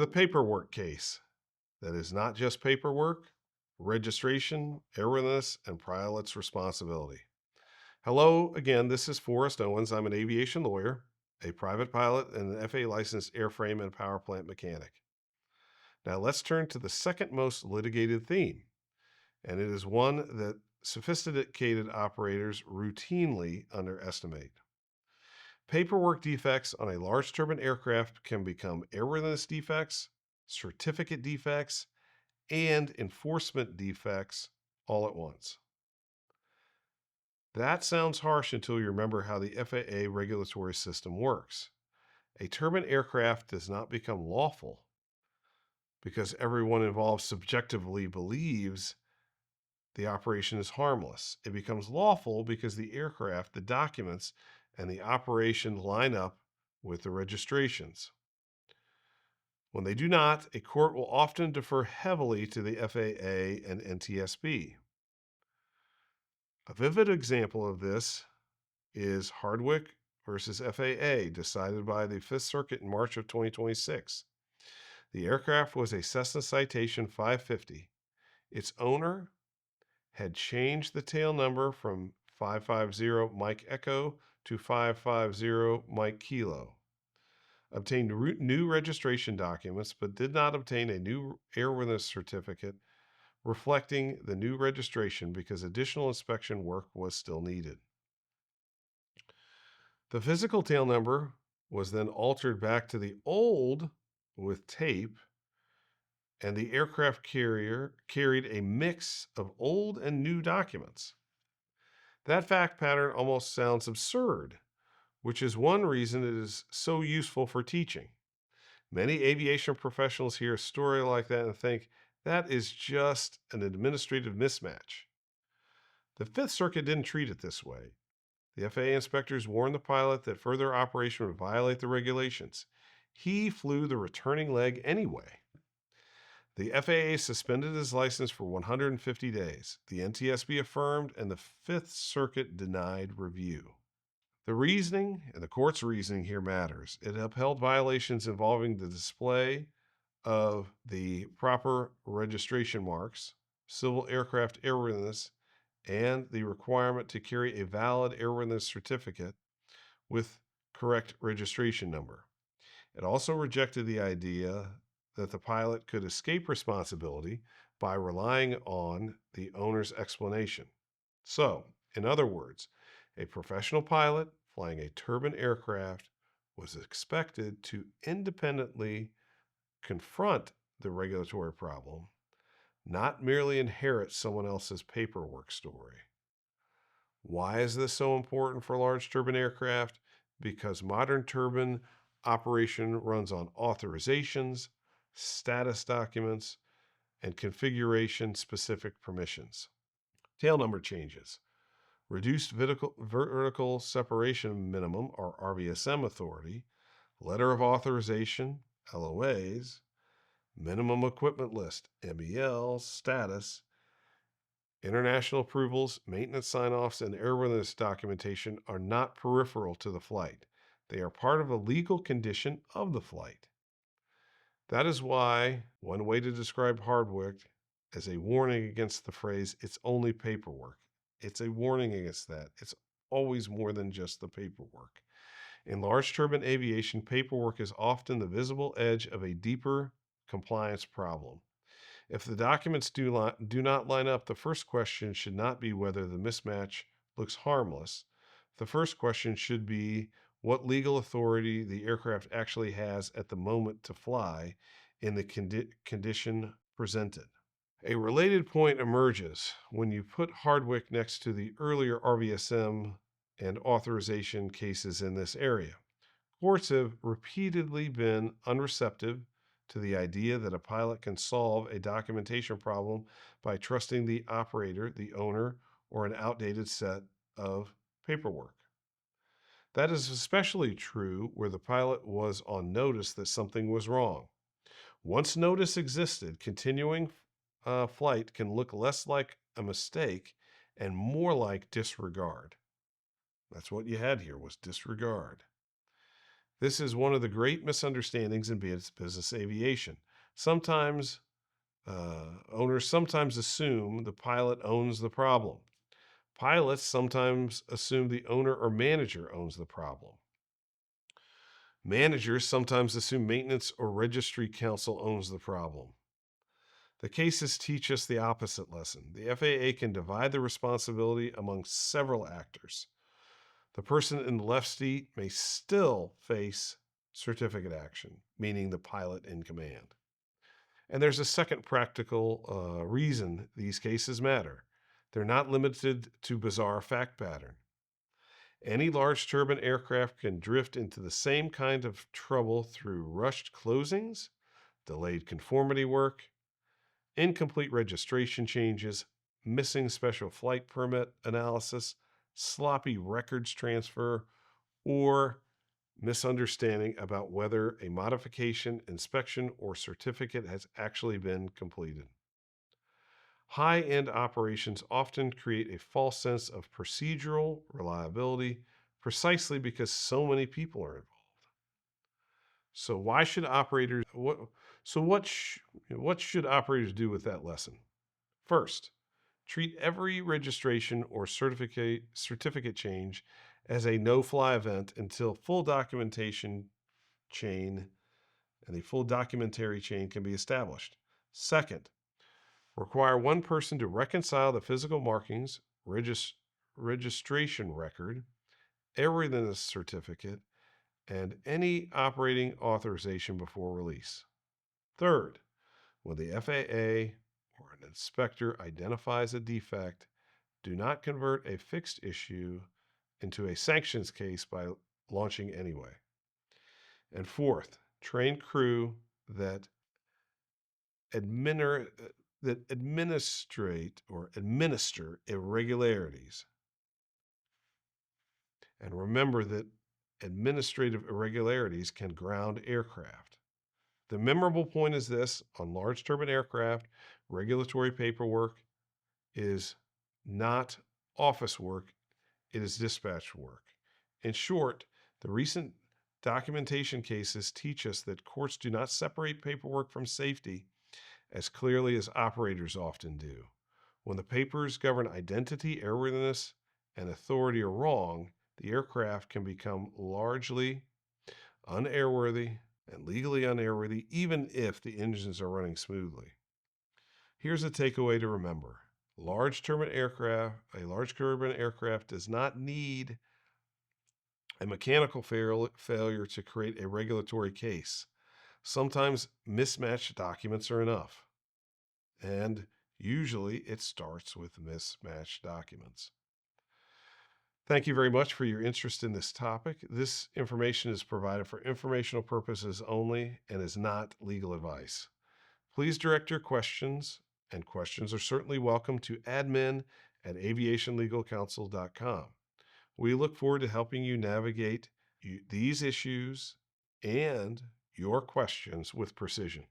The paperwork case. That is not just paperwork, registration, airworthiness, and pilot's responsibility. Hello again, this is Forrest Owens. I'm an aviation lawyer, a private pilot, and an FAA licensed airframe and power plant mechanic. Now let's turn to the second most litigated theme, and it is one that sophisticated operators routinely underestimate. Paperwork defects on a large turbine aircraft can become airworthiness defects, certificate defects, and enforcement defects all at once. That sounds harsh until you remember how the FAA regulatory system works. A turbine aircraft does not become lawful because everyone involved subjectively believes the operation is harmless. It becomes lawful because the aircraft, the documents, and the operation line up with the registrations. When they do not, a court will often defer heavily to the FAA and NTSB. A vivid example of this is Hardwick versus FAA, decided by the Fifth Circuit in March of 2026. The aircraft was a Cessna Citation 550. Its owner had changed the tail number from 550 Mike Echo to 550 Mike Kilo, obtained new registration documents, but did not obtain a new airworthiness certificate reflecting the new registration because additional inspection work was still needed. The physical tail number was then altered back to the old with tape, and the aircraft carrier carried a mix of old and new documents. That fact pattern almost sounds absurd, which is one reason it is so useful for teaching. Many aviation professionals hear a story like that and think that is just an administrative mismatch. The Fifth Circuit didn't treat it this way. The FAA inspectors warned the pilot that further operation would violate the regulations. He flew the returning leg anyway. The FAA suspended his license for 150 days. The NTSB affirmed, and the Fifth Circuit denied review. The reasoning, and the court's reasoning here matters. It upheld violations involving the display of the proper registration marks, civil aircraft airworthiness, and the requirement to carry a valid airworthiness certificate with correct registration number. It also rejected the idea that the pilot could escape responsibility by relying on the owner's explanation. So, in other words, a professional pilot flying a turbine aircraft was expected to independently confront the regulatory problem, not merely inherit someone else's paperwork story. Why is this so important for large turbine aircraft? Because modern turbine operation runs on authorizations, status documents, and configuration-specific permissions. Tail number changes. Reduced vertical separation minimum, or RVSM authority, letter of authorization, LOAs, minimum equipment list, MEL, status, international approvals, maintenance sign-offs, and airworthiness documentation are not peripheral to the flight. They are part of a legal condition of the flight. That is why one way to describe Hardwick as a warning against the phrase, it's only paperwork. It's a warning against that. It's always more than just the paperwork. In large turbine aviation, paperwork is often the visible edge of a deeper compliance problem. If the documents do not line up, the first question should not be whether the mismatch looks harmless. The first question should be what legal authority the aircraft actually has at the moment to fly in the condition presented. A related point emerges when you put Hardwick next to the earlier RVSM and authorization cases in this area. Courts have repeatedly been unreceptive to the idea that a pilot can solve a documentation problem by trusting the operator, the owner, or an outdated set of paperwork. That is especially true where the pilot was on notice that something was wrong. Once notice existed, continuing flight can look less like a mistake and more like disregard. That's what you had here, was disregard. This is one of the great misunderstandings in business aviation. Sometimes owners sometimes assume the pilot owns the problem. Pilots sometimes assume the owner or manager owns the problem. Managers sometimes assume maintenance or registry council owns the problem. The cases teach us the opposite lesson. The FAA can divide the responsibility among several actors. The person in the left seat may still face certificate action, meaning the pilot in command. And there's a second practical reason these cases matter. They're not limited to bizarre fact pattern. Any large turbine aircraft can drift into the same kind of trouble through rushed closings, delayed conformity work, incomplete registration changes, missing special flight permit analysis, sloppy records transfer, or misunderstanding about whether a modification, inspection, or certificate has actually been completed. High-end operations often create a false sense of procedural reliability precisely because so many people are involved. So why should operators what should operators do with that lesson? First, treat every registration or certificate change as a no-fly event until full documentation chain and the full documentary chain can be established. Second, require one person to reconcile the physical markings, registration record, airworthiness certificate, and any operating authorization before release. Third, when the FAA or an inspector identifies a defect, do not convert a fixed issue into a sanctions case by launching anyway. And fourth, train crew that administer irregularities. And remember that administrative irregularities can ground aircraft. The memorable point is this: on large turbine aircraft, regulatory paperwork is not office work, it is dispatch work. In short, the recent documentation cases teach us that courts do not separate paperwork from safety as clearly as operators often do. When the papers govern identity, airworthiness, and authority are wrong, the aircraft can become largely unairworthy and legally unairworthy, even if the engines are running smoothly. Here's a takeaway to remember. A large turbine aircraft does not need a mechanical failure to create a regulatory case. Sometimes mismatched documents are enough. And usually it starts with mismatched documents. Thank you very much for your interest in this topic. This information is provided for informational purposes only and is not legal advice. Please direct your questions, and questions are certainly welcome, to admin@aviationlegalcounsel.com. We look forward to helping you navigate these issues and your questions with precision.